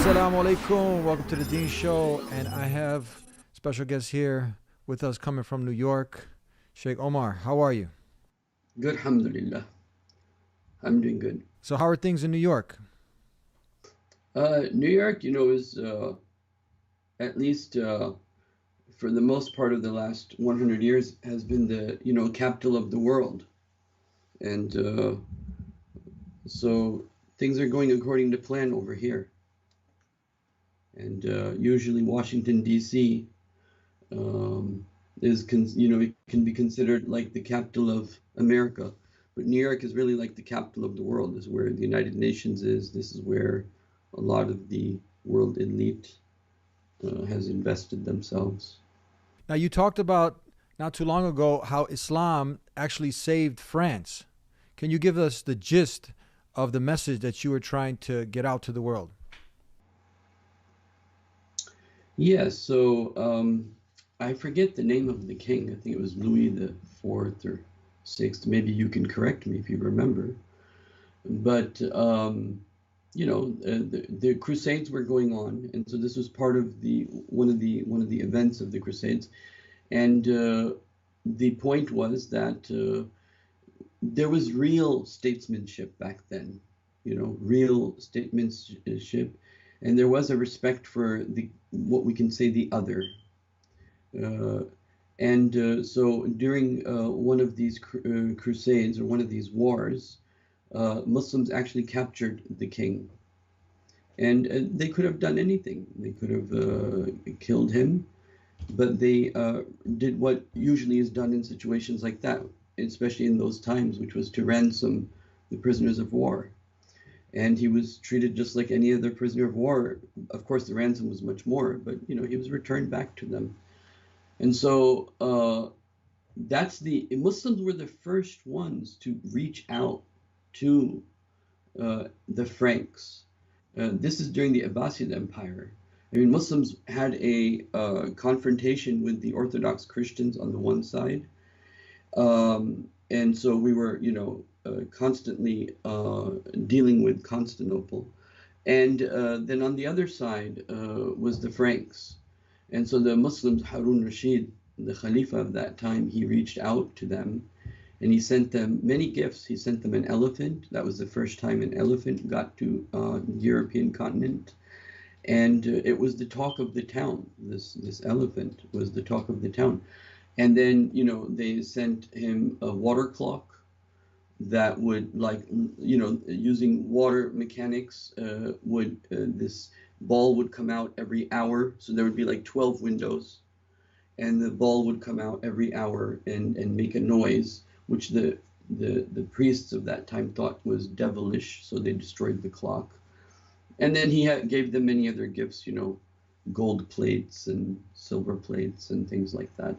Assalamu alaikum. Welcome to the Dean Show. And I have special guests here with us coming from New York. Sheikh Omar, how are you? Good, alhamdulillah. I'm doing good. So, how are things in New York? New York, is at least for the most part of the last 100 years has been the, capital of the world. And so things are going according to plan over here. And usually Washington, D.C. It can be considered like the capital of America. But New York is really like the capital of the world. This is where the United Nations is. This is where a lot of the world elite has invested themselves. Now, you talked about not too long ago how Islam actually saved France. Can you give us the gist of the message that you were trying to get out to the world? Yes, so I forget the name of the king. I think it was Louis the Fourth or Sixth. Maybe you can correct me if you remember. But the Crusades were going on, and so this was part of the one of the events of the Crusades, and the point was that there was real statesmanship back then, real statesmanship, and there was a respect for the what we can say the other. Uh, and so during one of these crusades or one of these wars, Muslims actually captured the king. And they could have done anything. They could have killed him, but they did what usually is done in situations like that, especially in those times, which was to ransom the prisoners of war. And he was treated just like any other prisoner of war. Of course, the ransom was much more, but he was returned back to them. And so that's the Muslims were the first ones to reach out to the Franks. This is during the Abbasid Empire. I mean, Muslims had a confrontation with the Orthodox Christians on the one side, and so we were, constantly dealing with Constantinople, and then on the other side was the Franks, and so the Muslims, Harun Rashid, the Khalifa of that time, he reached out to them and he sent them many gifts. He sent them an elephant. That was the first time an elephant got to the European continent. And it was the talk of the town. This elephant was the talk of the town. And then, they sent him a water clock that would, like, using water mechanics, would this ball would come out every hour. So there would be like 12 windows. And the ball would come out every hour and make a noise, which the priests of that time thought was devilish, so they destroyed the clock. And then he gave them many other gifts, gold plates and silver plates and things like that.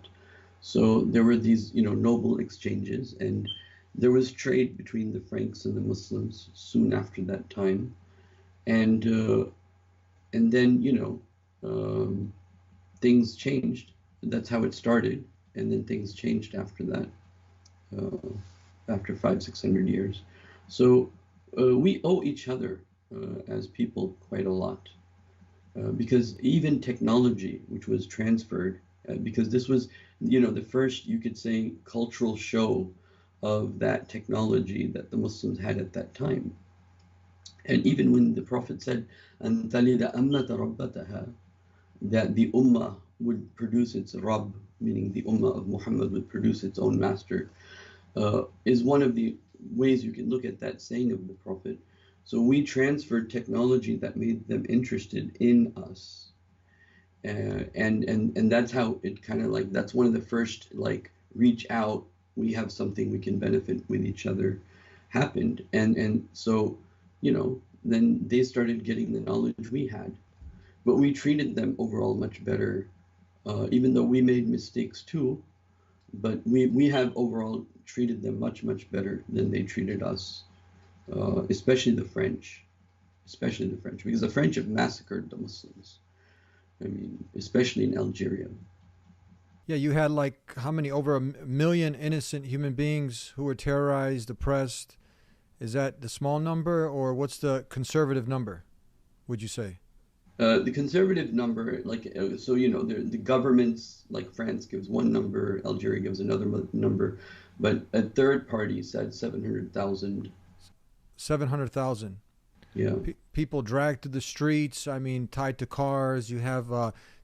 So there were these, noble exchanges, and there was trade between the Franks and the Muslims soon after that time. And then, things changed. That's how it started, and then things changed after that. After 500-600 years. So we owe each other as people quite a lot, because even technology, which was transferred, because this was, the first, you could say, cultural show of that technology that the Muslims had at that time. And even when the Prophet said, أَن تَلِدَ أَمَّةَ رَبَّتَهَا, that the Ummah would produce its Rabb, meaning the Ummah of Muhammad would produce its own master, is one of the ways you can look at that saying of the Prophet. So we transferred technology that made them interested in us. And that's how it kind of like, that's one of the first, like, reach out, we have something we can benefit with each other happened. And so, then they started getting the knowledge we had. But we treated them overall much better, even though we made mistakes too. But we have overall treated them much, much better than they treated us, especially the French, because the French have massacred the Muslims. I mean, especially in Algeria. Yeah, you had like how many? Over a million innocent human beings who were terrorized, oppressed. Is that the small number, or what's the conservative number, would you say? The conservative number, like, so the governments, like France gives one number, Algeria gives another number, but a third party said 700,000. 700,000 Yeah. people dragged to the streets. I mean, tied to cars. You have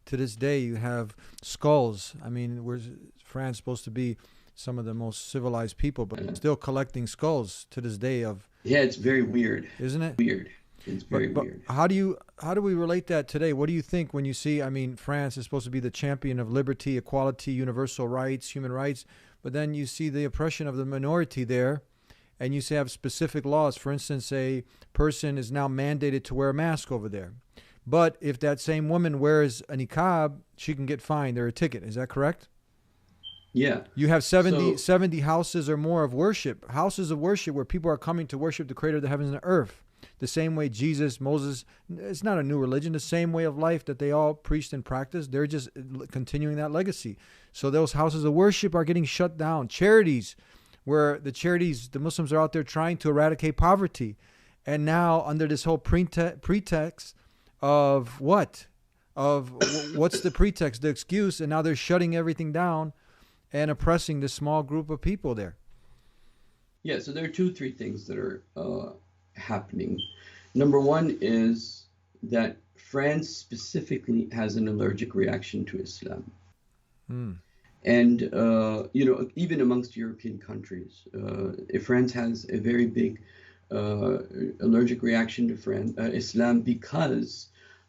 to this day you have skulls. I mean, where's France supposed to be some of the most civilized people, but Uh, still collecting skulls to this day of, yeah, it's very weird. isn't it? Weird. It's very But weird. how do we relate that today? What do you think when you see? I mean, France is supposed to be the champion of liberty, equality, universal rights, human rights, but then you see the oppression of the minority there, and you say have specific laws. For instance, a person is now mandated to wear a mask over there, but if that same woman wears a niqab, she can get fined or a ticket. Is that correct? Yeah. You have So, 70 houses or more of worship, houses of worship where people are coming to worship the creator of the heavens and earth. The same way Jesus, Moses, it's not a new religion, the same way of life that they all preached and practiced. They're just continuing that legacy. So those houses of worship are getting shut down. Charities, where the Muslims are out there trying to eradicate poverty. And now, under this whole pretext of what? What's the pretext, the excuse? And now they're shutting everything down and oppressing this small group of people there. yeah, so there are two, three things that are happening. Number one is that France specifically has an allergic reaction to Islam. Hmm. And, even amongst European countries, France has a very big uh, allergic reaction to Islam because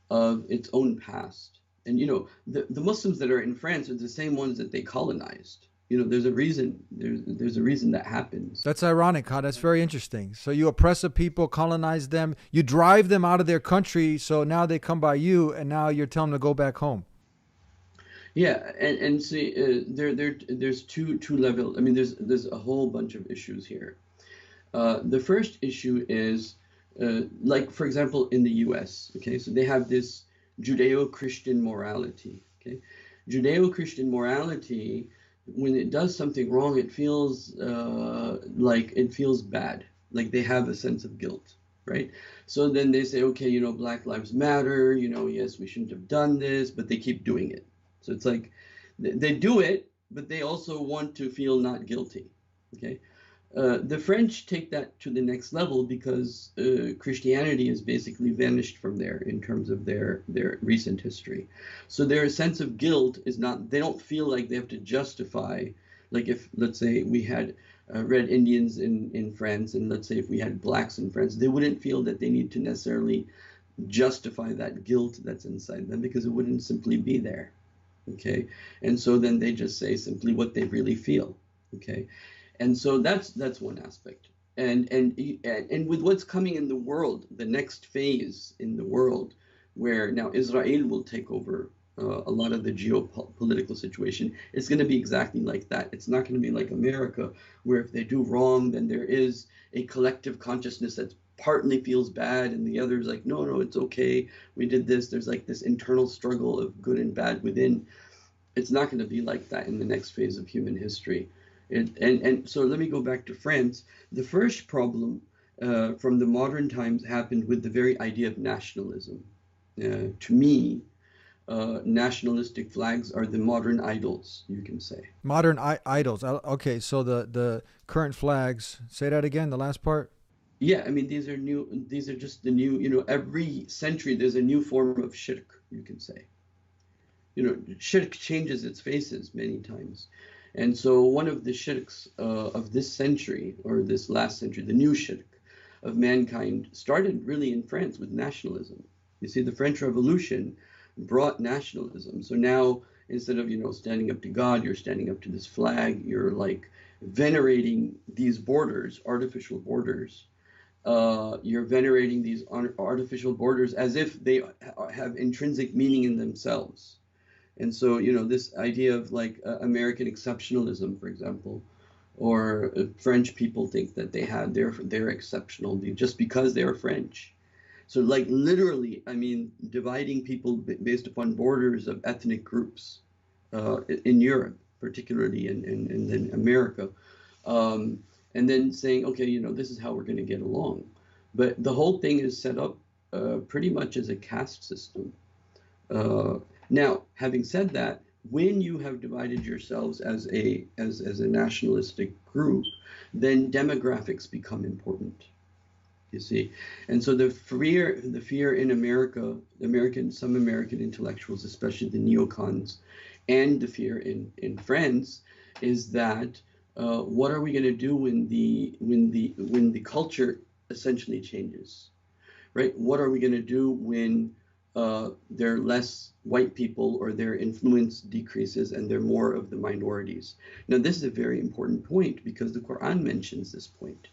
of its own past. And, the Muslims that are in France are the same ones that they colonized. There's a reason. There's a reason that happens. That's ironic, huh? That's very interesting. So you oppress a people, colonize them, you drive them out of their country, so now they come by you, and now you're telling them to go back home. Yeah, and see, there's two level. I mean, there's a whole bunch of issues here. The first issue is, like, for example, in the U.S. Okay, so they have this Judeo-Christian morality. Okay, Judeo-Christian morality, when it does something wrong, it feels like it feels bad, like they have a sense of guilt, right? So then they say, okay, Black Lives Matter, yes, we shouldn't have done this, but they keep doing it. So it's like they do it, but they also want to feel not guilty. Okay. The French take that to the next level because Christianity has basically vanished from there in terms of their recent history. So their sense of guilt is not, they don't feel like they have to justify, like if, let's say, we had red Indians in France, and let's say if we had blacks in France, they wouldn't feel that they need to necessarily justify that guilt that's inside them because it wouldn't simply be there. Okay. And so then they just say simply what they really feel. Okay. And so that's one aspect. And with what's coming in the world, the next phase in the world, where now Israel will take over a lot of the geopolitical situation, it's going to be exactly like that. It's not going to be like America, where if they do wrong, then there is a collective consciousness that partly feels bad, and the other is like, no, no, it's okay. We did this. There's like this internal struggle of good and bad within. It's not going to be like that in the next phase of human history. And so let me go back to France. The first problem from the modern times happened with the very idea of nationalism. To me, nationalistic flags are the modern idols, you can say. Modern idols. Okay, so the current flags. Say that again. The last part. Yeah, I mean, these are new, these are just the new, every century there's a new form of shirk, you can say. Shirk changes its faces many times. And so one of the shirks of this century, or this last century, the new shirk of mankind, started really in France with nationalism. You see, the French Revolution brought nationalism. So now, instead of, standing up to God, you're standing up to this flag. You're like venerating these borders, artificial borders. You're venerating these artificial borders as if they have intrinsic meaning in themselves. And so, this idea of like American exceptionalism, for example, or French people think that they're exceptional just because they're French. So like literally, I mean, dividing people based upon borders of ethnic groups in Europe, particularly and then America, and then saying, okay, this is how we're going to get along. But the whole thing is set up pretty much as a caste system. Now, having said that, when you have divided yourselves as a nationalistic group, then demographics become important. You see, and so the fear in America, some American intellectuals, especially the neocons, and the fear in France is that what are we going to do when the culture essentially changes, right? What are we going to do when there are less white people or their influence decreases and they're more of the minorities? Now, this is a very important point because the Quran mentions this point.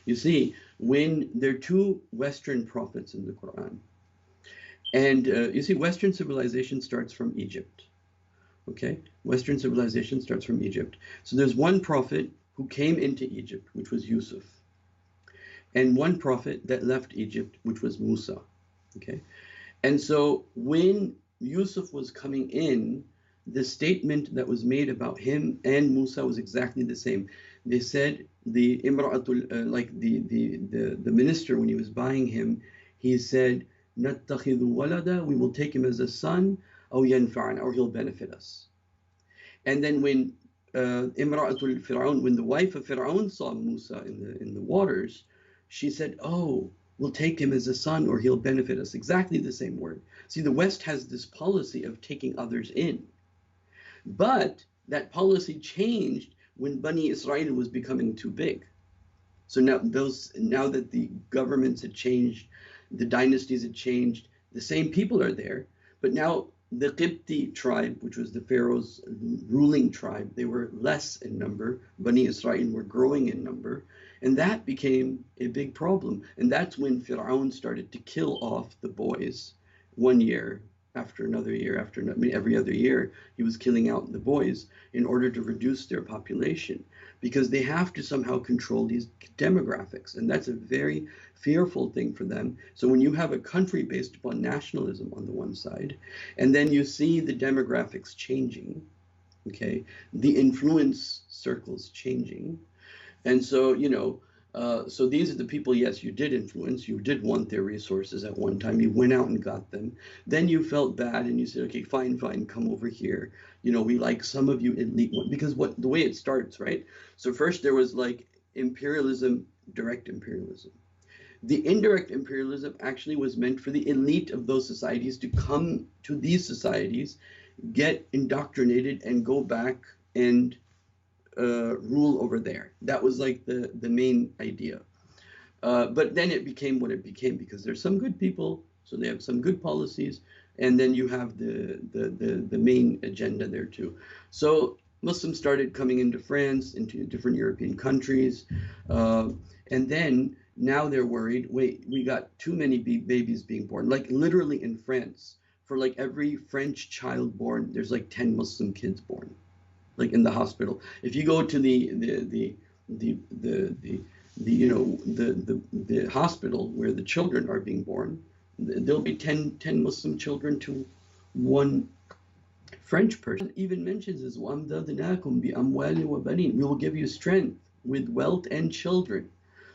You see, when there are two Western prophets in the Quran, and you see, Western civilization starts from Egypt. Okay, Western civilization starts from Egypt. So there's one prophet who came into Egypt, which was Yusuf, and one prophet that left Egypt, which was Musa. Okay, and so when Yusuf was coming in, the statement that was made about him and Musa was exactly the same. They said the imra'atul, like the minister, when he was buying him, he said, "Nattakhidhu walada, we will take him as a son, aw yanfa'ana, or he'll benefit us." And then when imra'atul Fir'aun, when the wife of Fir'aun saw Musa in the waters, she said, "Oh, we'll take him as a son, or he'll benefit us." Exactly the same word. See, the West has this policy of taking others in. But that policy changed when Bani Israel was becoming too big. So now that the governments had changed, the dynasties had changed, the same people are there, but now the Qibti tribe, which was the Pharaoh's ruling tribe, they were less in number. Bani Israel were growing in number, and that became a big problem. And that's when Fir'aun started to kill off the boys 1 year after another year, every other year, he was killing out the boys in order to reduce their population, because they have to somehow control these demographics. And that's a very fearful thing for them. So when you have a country based upon nationalism on the one side, and then you see the demographics changing, okay, the influence circles changing. And so, so these are the people, yes, you did influence, you did want their resources at one time, you went out and got them. Then you felt bad and you said, okay, fine, come over here. We like some of you elite one, because the way it starts, right? So first there was like imperialism, direct imperialism. The indirect imperialism actually was meant for the elite of those societies to come to these societies, get indoctrinated, and go back and rule over there. That was like the main idea. But then it became what it became, because there's some good people, so they have some good policies, and then you have the main agenda there too. So Muslims started coming into France, into different European countries, and then now they're worried, wait, we got too many babies being born. Like literally in France, for like every French child born, there's like 10 Muslim kids born, like in the hospital. If you go to the hospital where the children are being born, there'll be 10 Muslim children to one French person. It even mentions this, وَأَمْدَدْنَاكُمْ بِأَمْوَالٍ وَبَنِينَ, we will give you strength with wealth and children.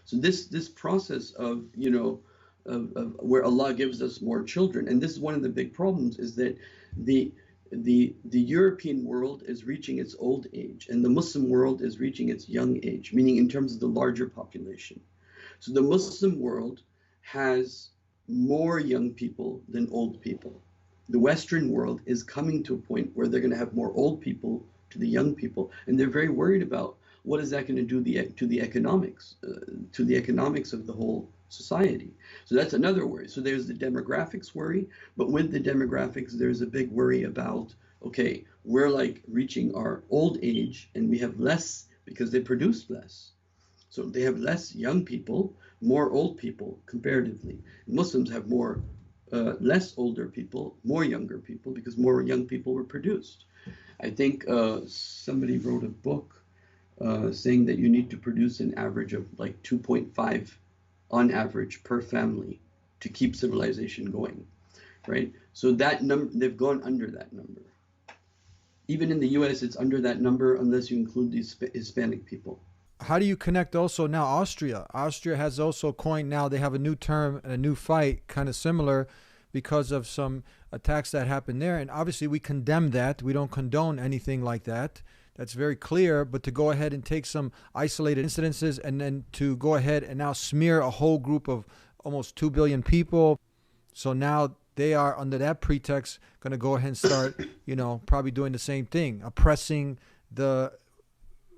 So this process of where Allah gives us more children, and this is one of the big problems, is that the European world is reaching its old age, and the Muslim world is reaching its young age, meaning in terms of the larger population. So the Muslim world has more young people than old people. The Western world is coming to a point where they're going to have more old people to the young people, and they're very worried about what is that going to do to the economics of the whole society. So that's another worry. So there's the demographics worry, but with the demographics, there's a big worry about, okay, we're like reaching our old age and we have less because they produce less. So they have less young people, more old people comparatively. Muslims have less older people, more younger people, because more young people were produced. I think somebody wrote a book saying that you need to produce an average of like 2.5 on average per family to keep civilization going, right? So that number, they've gone under that number. Even in the US, it's under that number unless you include these Hispanic people. how do you connect also now Austria? Austria has also coined now, they have a new term and a new fight, kind of similar because of some attacks that happened there. And obviously we condemn that. We don't condone anything like that. That's very clear. But to go ahead and take some isolated incidences and then to go ahead and now smear a whole group of almost 2 billion people. So now they are under that pretext going to go ahead and start, probably doing the same thing, oppressing the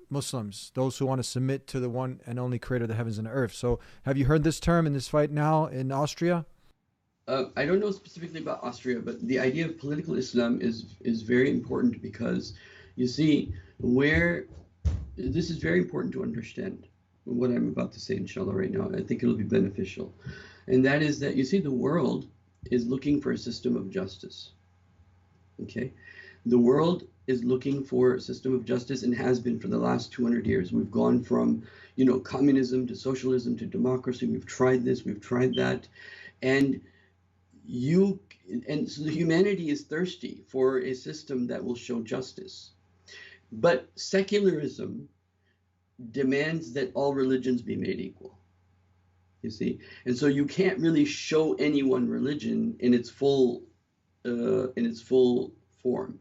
Muslims, those who want to submit to the one and only creator of the heavens and the earth. So have you heard this term in this fight now in Austria? I don't know specifically about Austria, but the idea of political Islam is very important because you see where this is very important to understand what I'm about to say, inshallah, right now. I think it'll be beneficial. And that is that you see the world is looking for a system of justice. Okay? The world is looking for a system of justice and has been for the last 200 years. We've gone from, communism to socialism to democracy. We've tried this, we've tried that. And so the humanity is thirsty for a system that will show justice. But secularism demands that all religions be made equal. You see? And so you can't really show any one religion in its full form.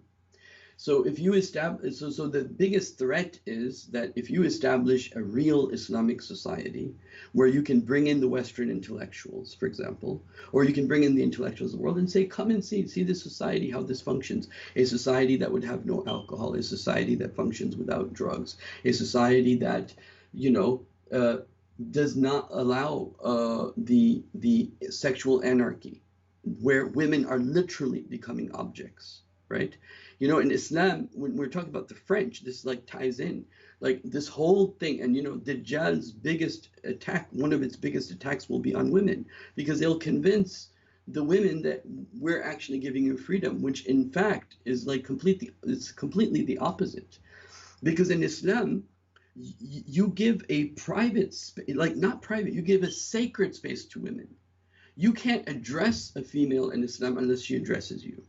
So if you establish, so the biggest threat is that if you establish a real Islamic society where you can bring in the Western intellectuals, for example, or you can bring in the intellectuals of the world and say, come and see this society, how this functions, a society that would have no alcohol, a society that functions without drugs, a society that, does not allow the sexual anarchy, where women are literally becoming objects, right? In Islam, when we're talking about the French, this ties in, this whole thing. And Dajjal's biggest attack, one of its biggest attacks will be on women, because they'll convince the women that we're actually giving you freedom, which in fact is completely the opposite. Because in Islam, you give a private not private, you give a sacred space to women. You can't address a female in Islam unless she addresses you.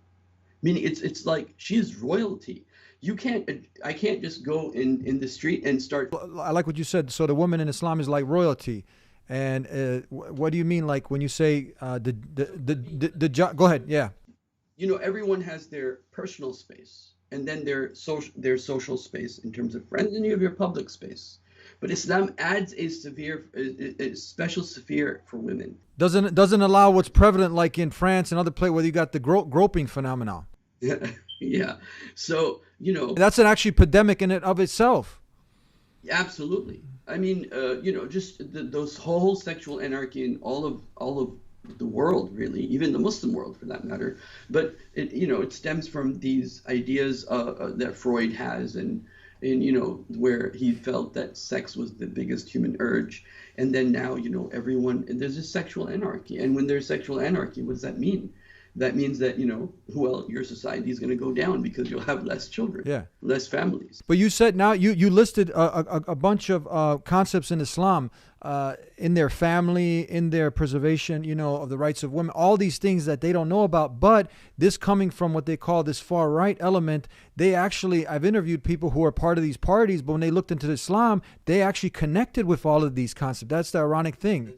Meaning it's like she is royalty. I can't just go in the street and start. I like what you said. So the woman in Islam is like royalty. And what do you mean, like when you say go ahead, yeah. Everyone has their personal space, and then their social space in terms of friends, and you have your public space. But Islam adds a special sphere for women. Doesn't allow what's prevalent like in France and other places where you got the groping phenomenon. Yeah. So, that's an actually pandemic in and of itself. Absolutely. I mean, just those whole sexual anarchy in all of the world, really, even the Muslim world for that matter. But it stems from these ideas that Freud has, and where he felt that sex was the biggest human urge. And then now, there's a sexual anarchy. And when there's sexual anarchy, what does that mean? That means that, your society is going to go down because you'll have less children, less families. But you said now, you listed a bunch of concepts in Islam, in their family, in their preservation, of the rights of women, all these things that they don't know about. But this coming from what they call this far right element, I've interviewed people who are part of these parties, but when they looked into Islam, they actually connected with all of these concepts. That's the ironic thing.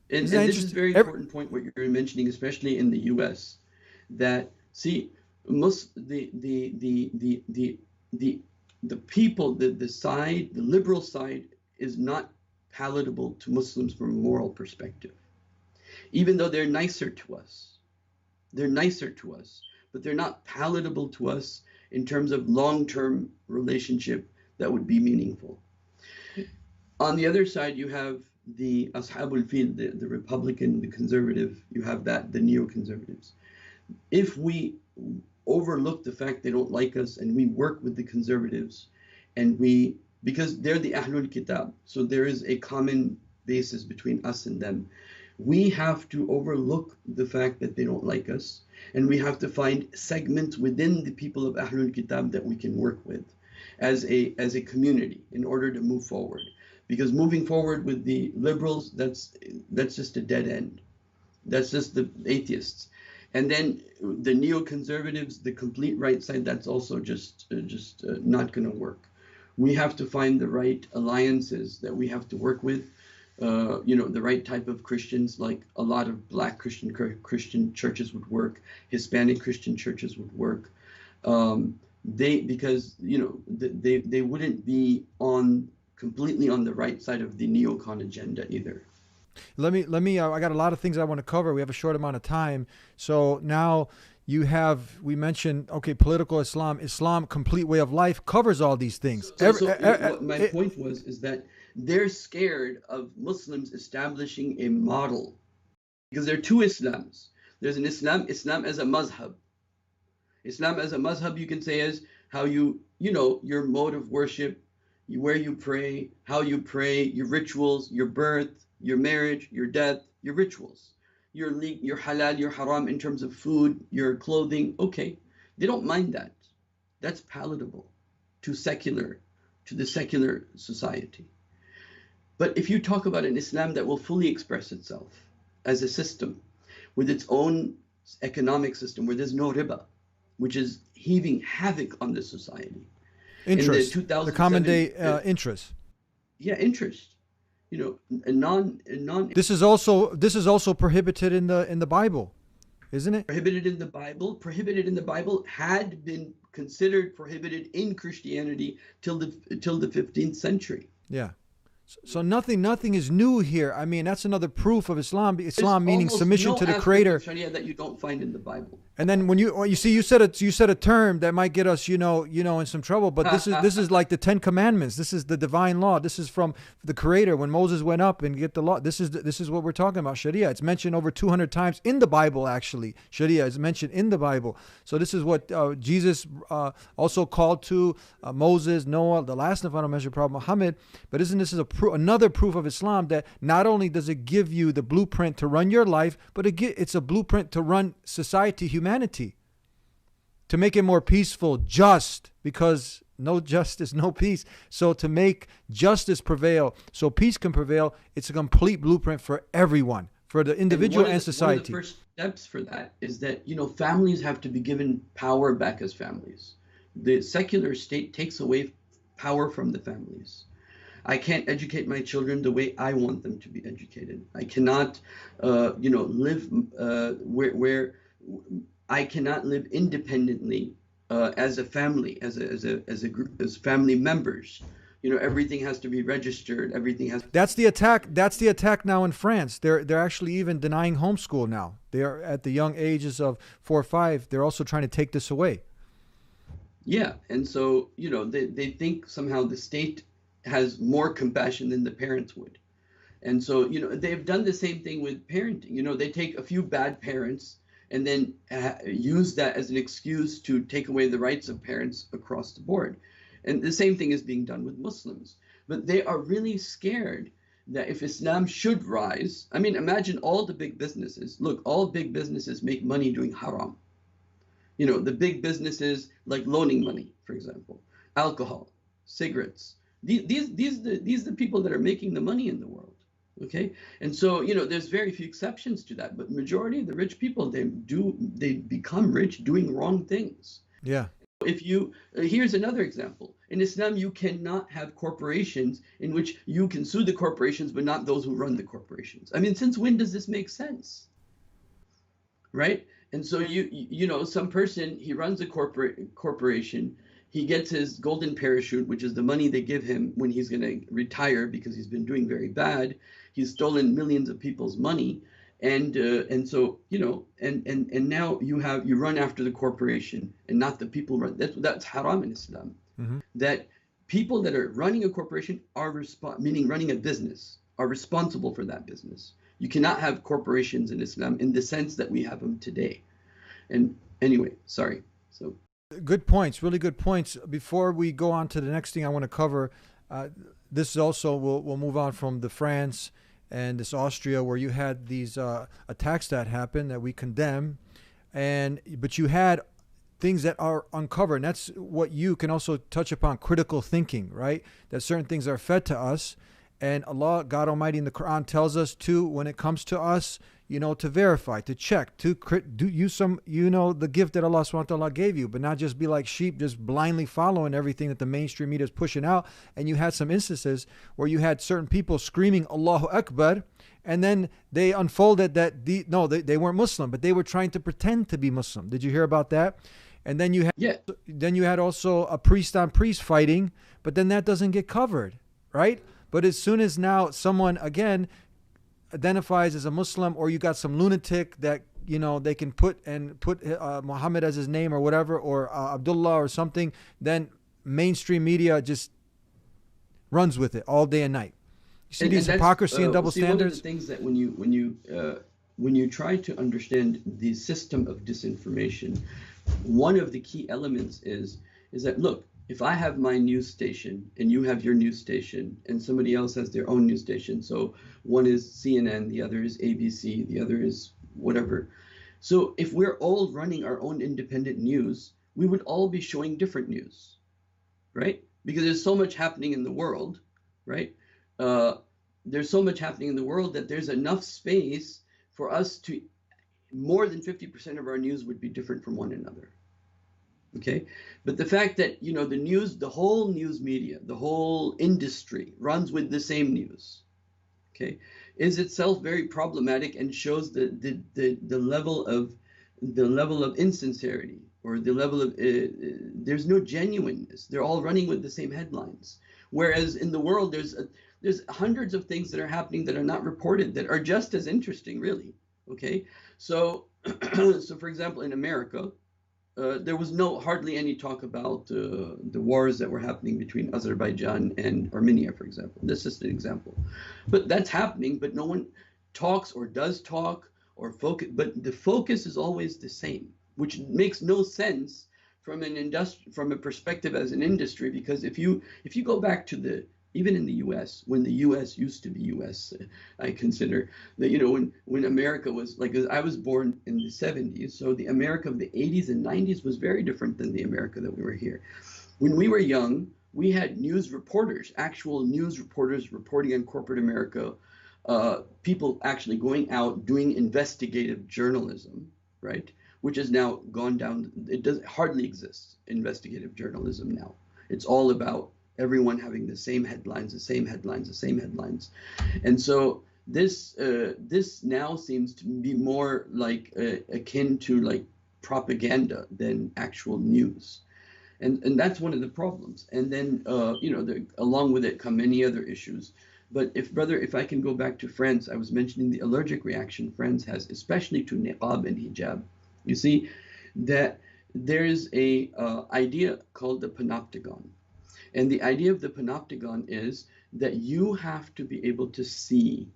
And this is a very important point, what you're mentioning, especially in the U.S., that the people, the liberal side is not palatable to Muslims from a moral perspective, even though they're nicer to us. But they're not palatable to us in terms of long-term relationship that would be meaningful. On the other side, you have the Ashabul Fil, the Republican, the conservative, you have the neoconservatives. If we overlook the fact they don't like us and we work with the conservatives, because they're the Ahlul Kitab, so there is a common basis between us and them, we have to overlook the fact that they don't like us, and we have to find segments within the people of Ahlul Kitab that we can work with as a community in order to move forward. Because moving forward with the liberals, that's just a dead end. That's just the atheists. And then the neoconservatives, the complete right side, that's also just not going to work. We have to find the right alliances that we have to work with. The right type of Christians, like a lot of black Christian churches would work, Hispanic Christian churches would work. Because they wouldn't be completely on the right side of the neocon agenda either. Let me. I got a lot of things I want to cover. We have a short amount of time, so now we mentioned, okay, political Islam, complete way of life covers all these things. What my point is that they're scared of Muslims establishing a model, because there are two Islams. There's an Islam as a mazhab. Islam as a mazhab, you can say, is how your mode of worship, where you pray, how you pray, your rituals, your birth, your marriage, your death, your rituals, your halal, your haram in terms of food, your clothing. Okay, they don't mind that. That's palatable to the secular society. But if you talk about an Islam that will fully express itself as a system with its own economic system, where there's no riba, which is heaving havoc on the society. Interest, the common day interest. Yeah, interest. This is also prohibited in the Bible, isn't it? Prohibited in the Bible had been considered prohibited in Christianity till the 15th century. Yeah. So nothing is new here. I mean, that's another proof of Islam. Islam meaning submission to the Creator. Sharia that you don't find in the Bible. And then when you said a term that might get us, in some trouble. But this is like the Ten Commandments. This is the divine law. This is from the Creator. When Moses went up and get the law, this is what we're talking about. Sharia. It's mentioned over 200 times in the Bible. Actually, Sharia is mentioned in the Bible. So this is what Jesus also called to Moses, Noah, the last and final measure, Prophet Muhammad. But isn't this another proof of Islam that not only does it give you the blueprint to run your life, but it's a blueprint to run society, humanity, to make it more peaceful, just, because no justice, no peace. So to make justice prevail, so peace can prevail, it's a complete blueprint for everyone, for the individual and society. One of the first steps for that is that, families have to be given power back as families. The secular state takes away power from the families. I can't educate my children the way I want them to be educated. I cannot, live where I cannot live independently as a family, as a group, as family members. Everything has to be registered. Everything has. That's the attack. That's the attack now in France. They're actually even denying homeschool now. They are at the young ages of 4 or 5. They're also trying to take this away. Yeah, and so they think somehow the state has more compassion than the parents would. And so, they've done the same thing with parenting. They take a few bad parents and then use that as an excuse to take away the rights of parents across the board. And the same thing is being done with Muslims. But they are really scared that if Islam should rise, I mean, imagine all the big businesses. Look, all big businesses make money doing haram. The big businesses like loaning money, for example, alcohol, cigarettes. These the people that are making the money in the world. Okay, and so there's very few exceptions to that, but majority of the rich people, they become rich doing wrong things. Yeah. Here's another example. In Islam, you cannot have corporations in which you can sue the corporations, but not those who run the corporations. I mean, since when does this make sense? Right? And so some person, he runs a corporation. He gets his golden parachute, which is the money they give him when he's going to retire because he's been doing very bad. He's stolen millions of people's money, and so and now you run after the corporation and not the people run. That's haram in Islam. Mm-hmm. That people that are running a corporation meaning running a business, are responsible for that business. You cannot have corporations in Islam in the sense that we have them today. And anyway, sorry. So. Good points, really good points. Before we go on to the next thing I want to cover, this is also, we'll move on from the France and this Austria, where you had these attacks that happened that we condemn, but you had things that are uncovered. And that's what you can also touch upon, critical thinking, right? That certain things are fed to us, And Allah, God Almighty in the Quran tells us to, when it comes to us, to verify, to check, to do use some, the gift that Allah subhanahu wa ta'ala gave you, but not just be like sheep, just blindly following everything that the mainstream media is pushing out. And you had some instances where you had certain people screaming Allahu Akbar, and then they unfolded that they weren't Muslim, but they were trying to pretend to be Muslim. Did you hear about that? And then you had also a priest on priest fighting, but then that doesn't get covered, right? But as soon as now someone again identifies as a Muslim, or you got some lunatic that they can put Muhammad as his name or whatever, or Abdullah or something, then mainstream media just runs with it all day and night. You see these hypocrisy and double standards. One of the things that when you try to understand the system of disinformation, one of the key elements is that, look, if I have my news station and you have your news station and somebody else has their own news station, so one is CNN, the other is ABC, the other is whatever. So if we're all running our own independent news, we would all be showing different news, right? Because there's so much happening in the world, right? There's so much happening in the world that there's enough space for us to, more than 50% of our news would be different from one another. Okay, but the fact that the news, the whole news media, the whole industry runs with the same news, okay, is itself very problematic and shows the level of insincerity, or the level of there's no genuineness. They're all running with the same headlines, whereas in the world there's hundreds of things that are happening that are not reported that are just as interesting, really. Okay, so for example, in America, there was hardly any talk about the wars that were happening between Azerbaijan and Armenia, for example. This is an example. But that's happening, but no one talks or does talk or focus. But the focus is always the same, which makes no sense from a perspective as an industry, because if you go back to even in the U.S., when the U.S. used to be U.S., I consider that, when America was, like, I was born in the 70s, so the America of the 80s and 90s was very different than the America that we were here. When we were young, we had news reporters, actual news reporters reporting on corporate America, people actually going out doing investigative journalism, right? Which has now gone down. It hardly exists, investigative journalism now. It's all about everyone having the same headlines, the same headlines, the same headlines. And so this now seems to be more like akin to like propaganda than actual news. And that's one of the problems. And then, along with it come many other issues. But if I can go back to France, I was mentioning the allergic reaction France has, especially to niqab and hijab. You see that there's a idea called the panopticon. And the idea of the panopticon is that you have to be able to see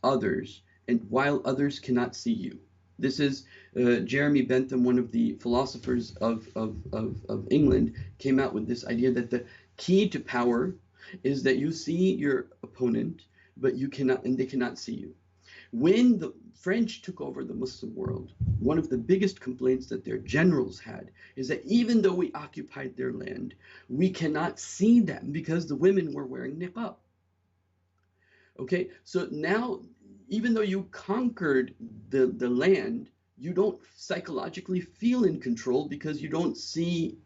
others, and while others cannot see you. This is Jeremy Bentham, one of the philosophers of England, came out with this idea that the key to power is that you see your opponent, but they cannot see you. When the French took over the Muslim world, one of the biggest complaints that their generals had is that even though we occupied their land, we cannot see them because the women were wearing niqab. Okay, so now, even though you conquered the land, you don't psychologically feel in control because you don't see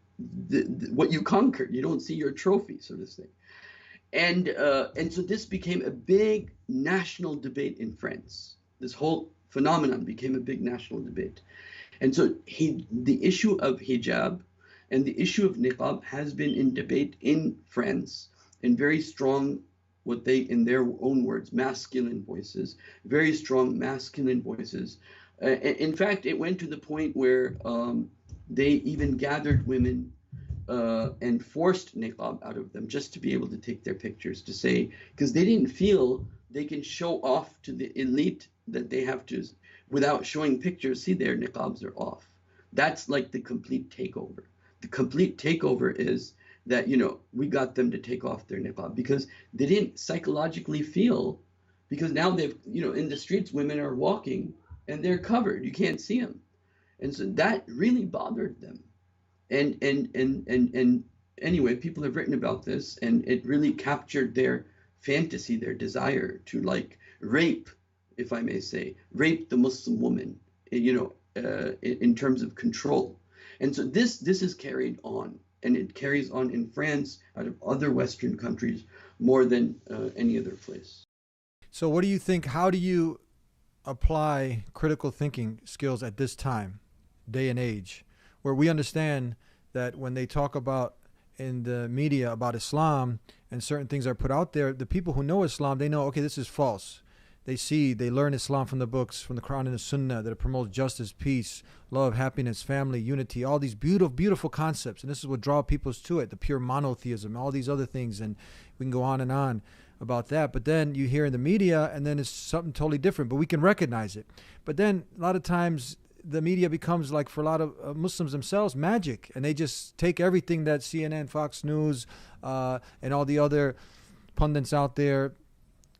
what you conquered. You don't see your trophy, so to say. And so this became a big national debate in France. This whole phenomenon became a big national debate. And so the issue of hijab and the issue of niqab has been in debate in France in very strong, what they, in their own words, masculine voices, very strong masculine voices. In fact, it went to the point where they even gathered women and forced niqab out of them just to be able to take their pictures, to say, because they didn't feel they can show off to the elite that they have to, without showing pictures, see, their niqabs are off. That's like the complete takeover. The complete takeover is that, we got them to take off their niqab because they didn't psychologically feel, because now they've, in the streets, women are walking and they're covered. You can't see them. And so that really bothered them. And anyway, people have written about this, and it really captured their fantasy, their desire to like rape, if I may say, rape the Muslim woman, in terms of control. And so this is carried on, and it carries on in France, out of other Western countries, more than any other place. So what do you think? How do you apply critical thinking skills at this time, day and age, where we understand that when they talk about in the media about Islam and certain things are put out there, the people who know Islam, they know, okay, this is false. They learn Islam from the books, from the Quran and the Sunnah, that it promotes justice, peace, love, happiness, family, unity, all these beautiful, beautiful concepts. And this is what draws people to it, the pure monotheism, all these other things. And we can go on and on about that. But then you hear in the media, and then it's something totally different, but we can recognize it. But then a lot of times the media becomes, like for a lot of Muslims themselves, magic. And they just take everything that CNN, Fox News, and all the other pundits out there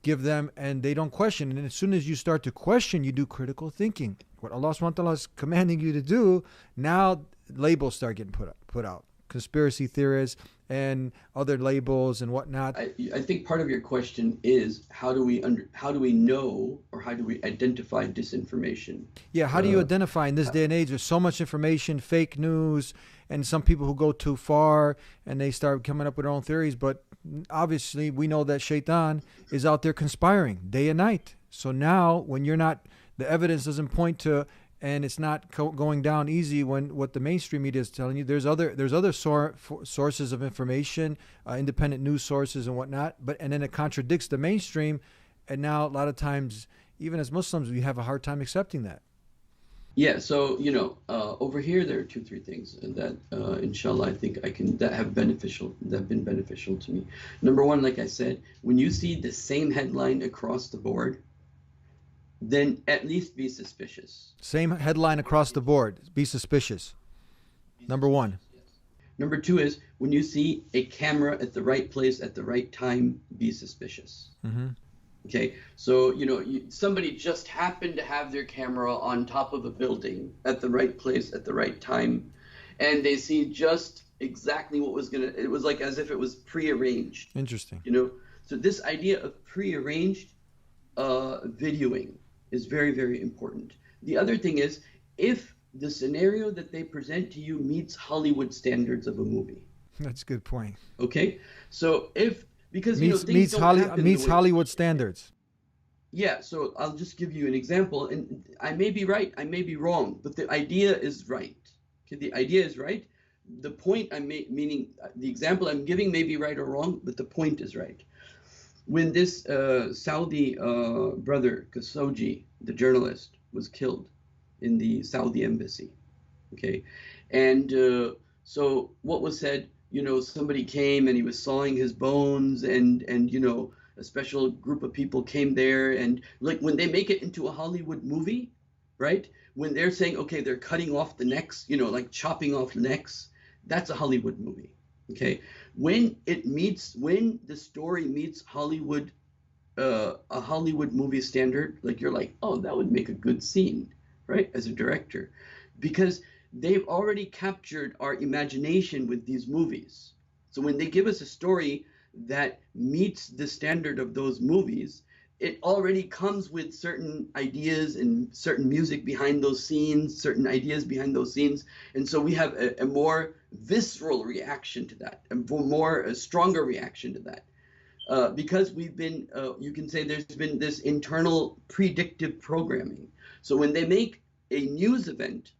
give them, and they don't question. And as soon as you start to question, you do critical thinking. What Allah subhanahu wa ta'ala is commanding you to do, now labels start getting put out. Conspiracy theorists and other labels and whatnot. I think part of your question is how do we know, or how do we identify disinformation? Yeah, how do you identify in this day and age? There's so much information, fake news, and some people who go too far and they start coming up with their own theories. But obviously, we know that Shaitan is out there conspiring day and night. So now, when you're not, the evidence doesn't point to, and it's not going down easy when what the mainstream media is telling you. There's other sources of information, independent news sources and whatnot. And then it contradicts the mainstream. And now a lot of times, even as Muslims, we have a hard time accepting that. Yeah, so over here there are 2-3 things that inshallah I think that have been beneficial to me. Number one, like I said, when you see the same headline across the board, then at least be suspicious. Same headline across the board, be suspicious. Number one. Number two is when you see a camera at the right place at the right time, be suspicious. Mm-hmm. Okay, so somebody just happened to have their camera on top of a building at the right place at the right time, and they see just exactly what was it was like as if it was prearranged. Interesting. So this idea of prearranged videoing is very, very important. The other thing is, if the scenario that they present to you meets Hollywood standards of a movie. That's a good point. Okay, so because meets Hollywood standards. Yeah, so I'll just give you an example, and I may be right, I may be wrong, but the idea is right. Okay, the idea is right. The point meaning the example I'm giving may be right or wrong, but the point is right. When this Saudi brother Khashoggi, the journalist, was killed in the Saudi embassy, okay, and so what was said? Somebody came and he was sawing his bones, and a special group of people came there, and like when they make it into a Hollywood movie, right? When they're saying, okay, they're cutting off the necks, like chopping off necks, that's a Hollywood movie, okay? When the story meets Hollywood, a Hollywood movie standard, like you're like, oh, that would make a good scene, right? As a director, because they've already captured our imagination with these movies. So when they give us a story that meets the standard of those movies, it already comes with certain ideas and certain music behind those scenes, certain ideas behind those scenes. And so we have a more visceral reaction to that, a stronger reaction to that. Because we've been, you can say there's been this internal predictive programming. So when they make a news event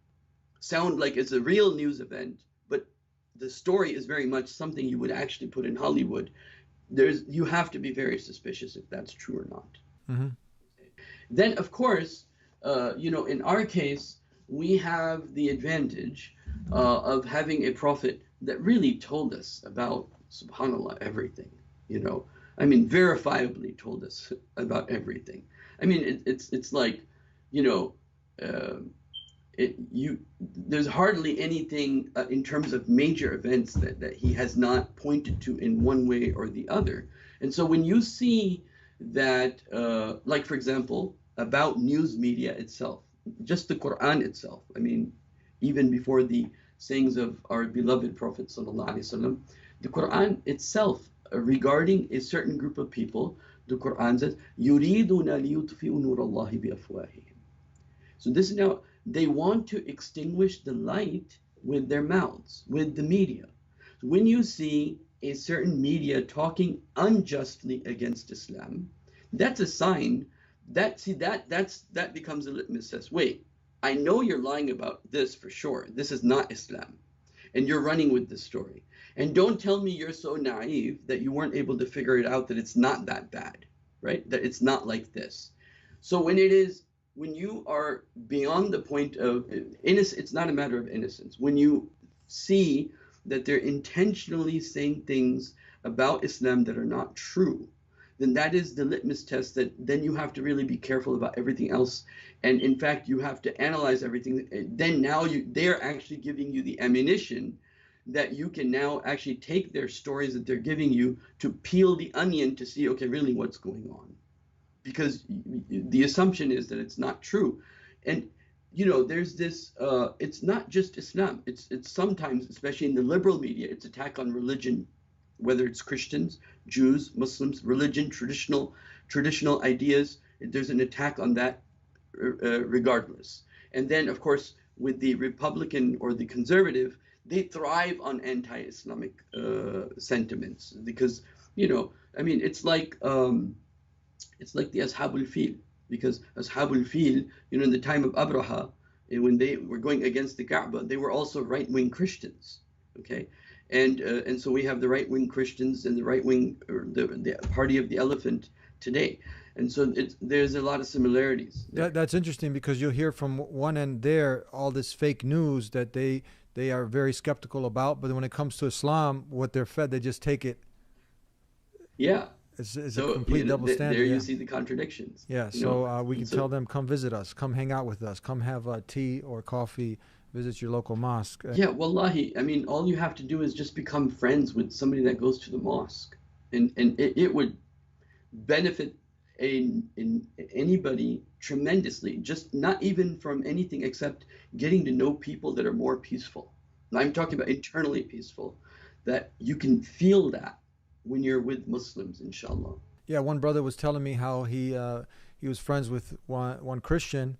sound like it's a real news event, but the story is very much something you would actually put in Hollywood, you have to be very suspicious if that's true or not. Mm-hmm. Then, of course, in our case, we have the advantage of having a prophet that really told us about, subhanAllah, everything. Verifiably told us about everything. It's like, there's hardly anything in terms of major events that he has not pointed to in one way or the other. And so when you see that, like for example, about news media itself, just the Qur'an itself, even before the sayings of our beloved Prophet ﷺ, the Qur'an itself regarding a certain group of people, the Quran says, يُرِيدُونَ لِيُطْفِئُوا نُورَ اللَّهِ بِأَفْوَاهِهِمْ. So this is now, they want to extinguish the light with their mouths, with the media. So when you see a certain media talking unjustly against Islam, that's a sign that, see, that becomes a litmus test. Wait, I know you're lying about this for sure. This is not Islam. And you're running with this story. And don't tell me you're so naive that you weren't able to figure it out that it's not that bad, right? That it's not like this. So when you are beyond the point of innocence, it's not a matter of innocence. When you see that they're intentionally saying things about Islam that are not true, then that is the litmus test that then you have to really be careful about everything else. And in fact, you have to analyze everything. Then now they're actually giving you the ammunition that you can now actually take their stories that they're giving you to peel the onion to see, okay, really what's going on. Because the assumption is that it's not true. And there's this, it's not just Islam. It's sometimes, especially in the liberal media, it's attack on religion, whether it's Christians, Jews, Muslims, religion, traditional ideas. There's an attack on that regardless. And then, of course, with the Republican or the conservative, they thrive on anti-Islamic sentiments because, it's like the Ashabul Fil, because Ashabul Fil, in the time of Abraha, when they were going against the Kaaba, they were also right-wing Christians, okay? And so we have the right-wing Christians and the right-wing, or the party of the elephant today. And so there's a lot of similarities. That's interesting because you'll hear from one end there all this fake news that they are very skeptical about, but when it comes to Islam, what they're fed, they just take it. Yeah. It's a complete double standard. There you see the contradictions. Yeah, so we can tell them, come visit us, come hang out with us, come have tea or coffee, visit your local mosque. Yeah, wallahi, all you have to do is just become friends with somebody that goes to the mosque. And it would benefit anybody tremendously, just not even from anything except getting to know people that are more peaceful. And I'm talking about internally peaceful, that you can feel that when you're with Muslims, inshallah. Yeah, one brother was telling me how he was friends with one Christian,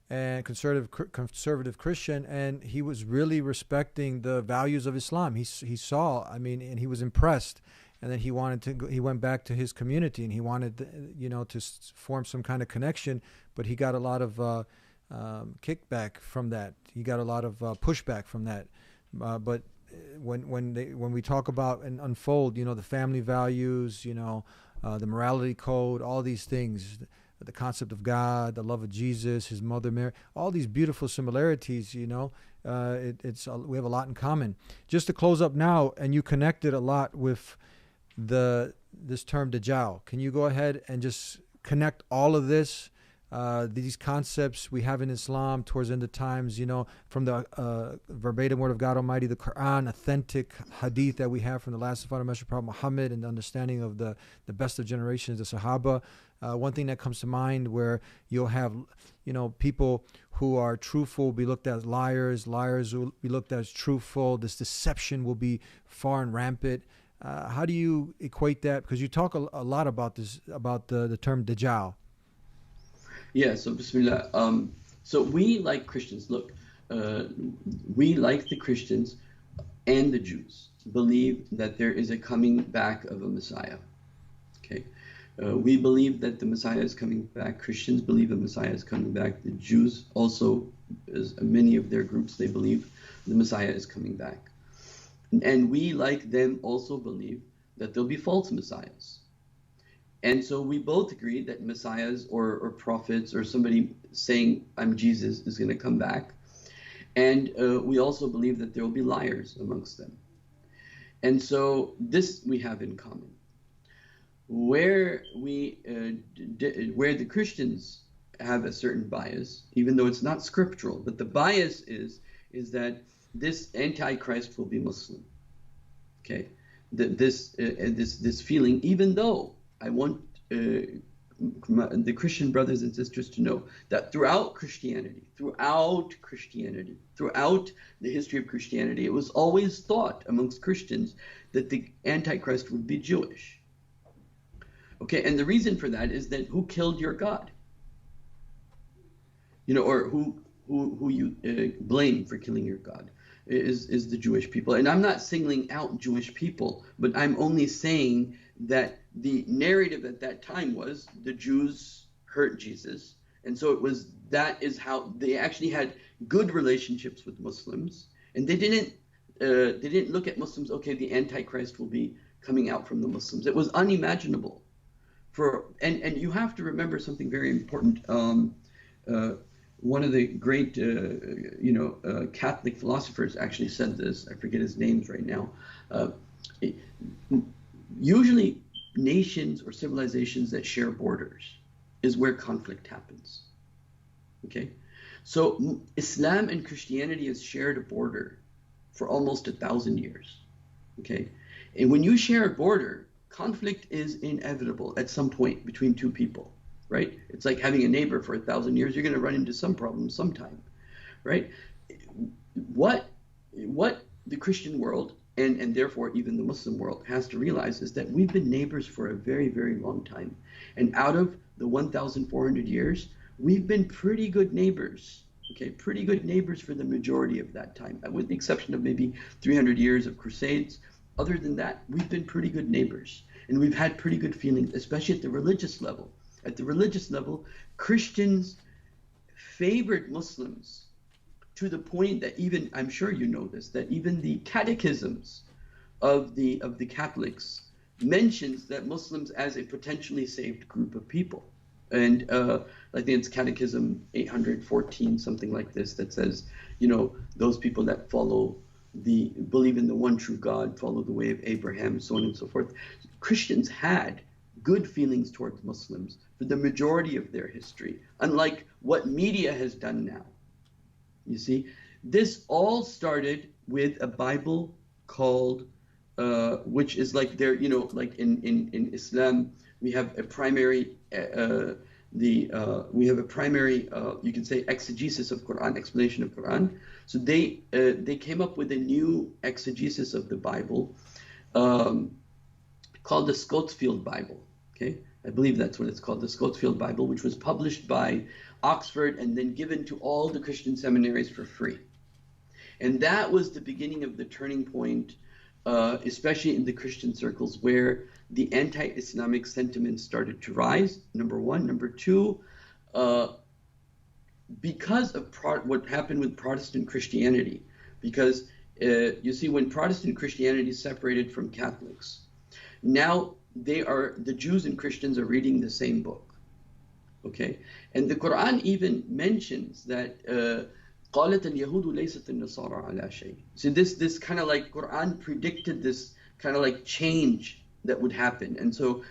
and conservative Christian, and he was really respecting the values of Islam. He saw, and he was impressed, and then he went back to his community, and he wanted to form some kind of connection, but he got a lot of kickback from that. He got a lot of pushback from that, but when we talk about and unfold, the family values, the morality code, all these things, the concept of God, the love of Jesus, his mother Mary, all these beautiful similarities, we have a lot in common. Just to close up now, and you connected a lot with this term Dajjal. Can you go ahead and just connect all of this, these concepts we have in Islam towards the end of times, from the verbatim word of God Almighty, the Qur'an, authentic hadith that we have from the last and final messenger, Prophet Muhammad, and the understanding of the best of generations, the Sahaba. One thing that comes to mind where you'll have, people who are truthful will be looked at as liars, liars will be looked at as truthful, this deception will be far and rampant. How do you equate that? Because you talk a lot about this, about the term Dajjal. Yeah, so Bismillah. So we, like Christians, look, we, like the Christians and the Jews, believe that there is a coming back of a Messiah. Okay, we believe that the Messiah is coming back. Christians believe the Messiah is coming back. The Jews also, as many of their groups, they believe the Messiah is coming back. And we, like them, also believe that there'll be false messiahs. And so we both agree that messiahs or prophets or somebody saying, I'm Jesus, is going to come back. And we also believe that there will be liars amongst them. And so this we have in common. Where the Christians have a certain bias, even though it's not scriptural, but the bias is that this Antichrist will be Muslim. Okay, this feeling, even though I want the Christian brothers and sisters to know that throughout Christianity, throughout the history of Christianity, it was always thought amongst Christians that the Antichrist would be Jewish. Okay, and the reason for that is that who killed your God? You know, or who you blame for killing your God is the Jewish people. And I'm not singling out Jewish people, but I'm only saying that the narrative at that time was the Jews hurt Jesus, and so that is how they actually had good relationships with Muslims, and they didn't look at Muslims, okay, the Antichrist will be coming out from the Muslims. It was unimaginable and you have to remember something very important. One of the great Catholic philosophers actually said this. I forget his names right now. Usually nations or civilizations that share borders is where conflict happens. Okay, so Islam and Christianity has shared a border for almost 1,000 years. Okay, and when you share a border, conflict is inevitable at some point between two people, right? It's like having a neighbor for 1,000 years. You're going to run into some problems sometime, right? What the Christian world and therefore even the Muslim world has to realize is that we've been neighbors for a very, very long time. And out of the 1,400 years, we've been pretty good neighbors, okay? Pretty good neighbors for the majority of that time, with the exception of maybe 300 years of crusades. Other than that, we've been pretty good neighbors. And we've had pretty good feelings, especially at the religious level. At the religious level, Christians favored Muslims to the point that even, I'm sure you know this, that even the catechisms of the Catholics mentions that Muslims as a potentially saved group of people. And I think it's Catechism 814, something like this, that says, you know, those people that believe in the one true God, follow the way of Abraham, so on and so forth. Christians had good feelings towards Muslims for the majority of their history, unlike what media has done now. You see, this all started with a Bible called, which is like there, you know, like in Islam, we have a primary, we have a primary, you can say, exegesis of Quran, explanation of Quran. So they came up with a new exegesis of the Bible called the Scotsfield Bible. Okay, I believe that's what it's called, the Scotsfield Bible, which was published by Oxford and then given to all the Christian seminaries for free. And that was the beginning of the turning point, especially in the Christian circles, where the anti-Islamic sentiments started to rise, number one. Number two, because of what happened with Protestant Christianity, because you see, when Protestant Christianity separated from Catholics, now the Jews and Christians are reading the same book, okay? And the Quran even mentions that قالت اليهود ليست النصارى على شيء. So this kind of like Quran predicted this kind of like change that would happen. And so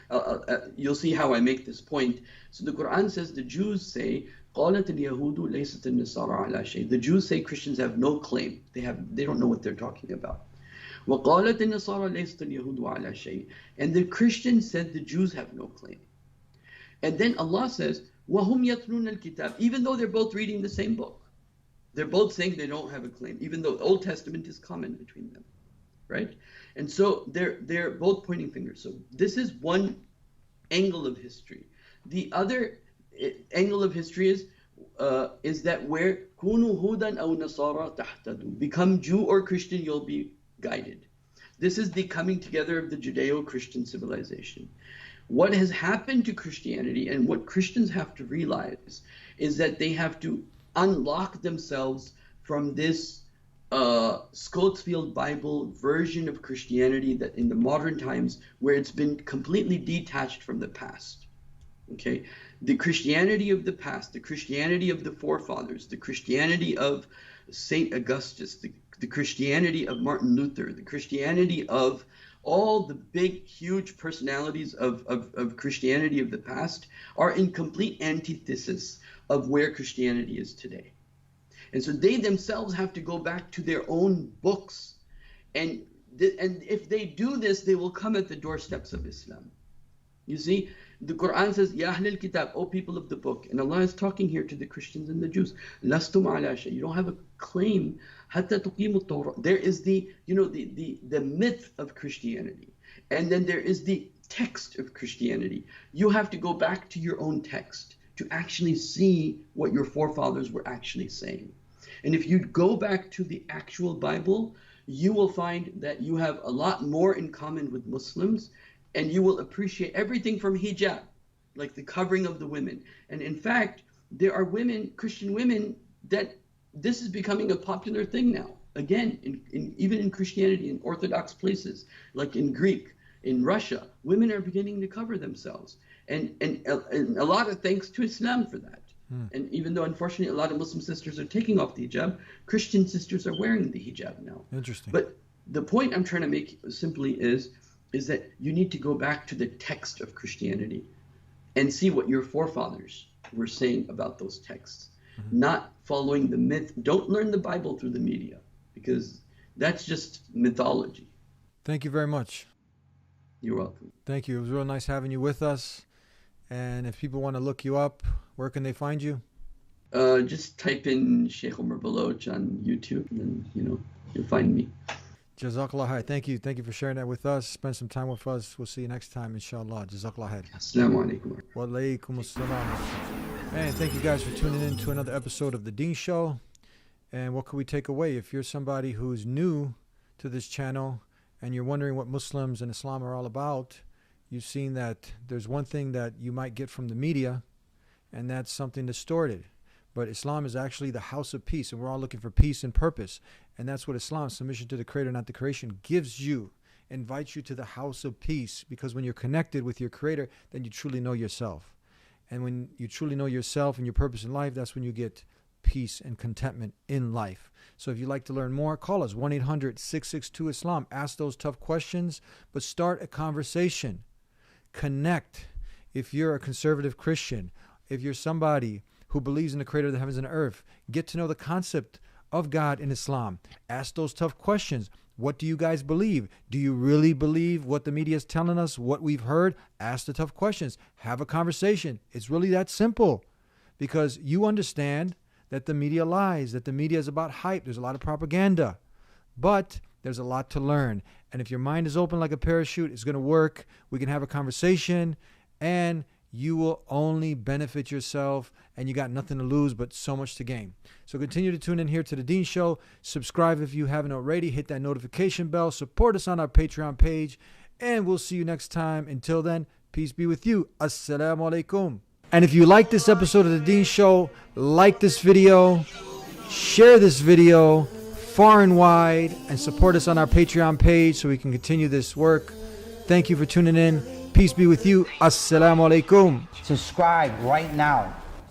you'll see how I make this point. So the Quran says, the Jews say قالت اليهود ليست النصارى على شيء. The Jews say Christians have no claim. They don't know what they're talking about. وقالت النصارى ليست اليهود على شيء. And the Christians said the Jews have no claim. And then Allah says, وهم يتلون الكتاب. Even though they're both reading the same book, they're both saying they don't have a claim, even though the Old Testament is common between them, right? And so they're both pointing fingers. So this is one angle of history. The other angle of history is that where كونوا هودا أو نصارى تهتدوا. Become Jew or Christian, you'll be guided. This is the coming together of the Judeo-Christian civilization. What has happened to Christianity and what Christians have to realize is that they have to unlock themselves from this Scotsfield Bible version of Christianity that in the modern times where it's been completely detached from the past. Okay, the Christianity of the past, the Christianity of the forefathers, the Christianity of Saint Augustus, the Christianity of Martin Luther, the Christianity of all the big, huge personalities of Christianity of the past are in complete antithesis of where Christianity is today. And so they themselves have to go back to their own books. And if they do this, they will come at the doorsteps of Islam. You see, The Quran says, Ya Ahlul Kitab, O people of the book. And Allah is talking here to the Christians and the Jews. Lastum ala shay. You don't have a claim. Hatta tuqimu Torah. There is the myth of Christianity. And then there is the text of Christianity. You have to go back to your own text to actually see what your forefathers were actually saying. And if you go back to the actual Bible, you will find that you have a lot more in common with Muslims, and you will appreciate everything from hijab, like the covering of the women. And in fact, there are women, Christian women, that this is becoming a popular thing now. Again, even in Christianity, in Orthodox places, like in Greek, in Russia, women are beginning to cover themselves. And a lot of thanks to Islam for that. And even though, unfortunately, a lot of Muslim sisters are taking off the hijab, Christian sisters are wearing the hijab now. Interesting. But the point I'm trying to make simply is that you need to go back to the text of Christianity and see what your forefathers were saying about those texts, not following the myth. Don't learn the Bible through the media, because that's just mythology. Thank you very much. You're welcome. Thank you. It was real nice having you with us. And if people want to look you up, where can they find you? Just type in Sheikh Omar Baloch on YouTube, and you'll find me. Jazakallah khair. Thank you. Thank you for sharing that with us. Spend some time with us. We'll see you next time, inshallah. Jazakallah khair. Assalamu alaikum. Wa alaikum assalam. And thank you guys for tuning in to another episode of The Deen Show. And what could we take away? If you're somebody who's new to this channel and you're wondering what Muslims and Islam are all about, you've seen that there's one thing that you might get from the media, and that's something distorted. But Islam is actually the house of peace, and we're all looking for peace and purpose. And that's what Islam, submission to the Creator, not the creation, gives you, invites you to the house of peace. Because when you're connected with your Creator, then you truly know yourself. And when you truly know yourself and your purpose in life, that's when you get peace and contentment in life. So if you'd like to learn more, call us 1-800-662-ISLAM. Ask those tough questions, but start a conversation. Connect. If you're a conservative Christian, if you're somebody who believes in the Creator of the heavens and earth, get to know the concept of God in Islam. Ask those tough questions. What do you guys believe? Do you really believe what the media is telling us, what we've heard? Ask the tough questions. Have a conversation. It's really that simple, because you understand that the media lies, that the media is about hype. There's a lot of propaganda, but there's a lot to learn. And if your mind is open like a parachute, it's going to work. We can have a conversation, and you will only benefit yourself, and you got nothing to lose but so much to gain. So continue to tune in here to The Deen Show. Subscribe if you haven't already. Hit that notification bell. Support us on our Patreon page, and we'll see you next time. Until then, peace be with you. Assalamu alaikum. And if you like this episode of The Deen Show, like this video, share this video far and wide, and support us on our Patreon page so we can continue this work. Thank you for tuning in. Peace be with you. Assalamu alaikum. Subscribe right now.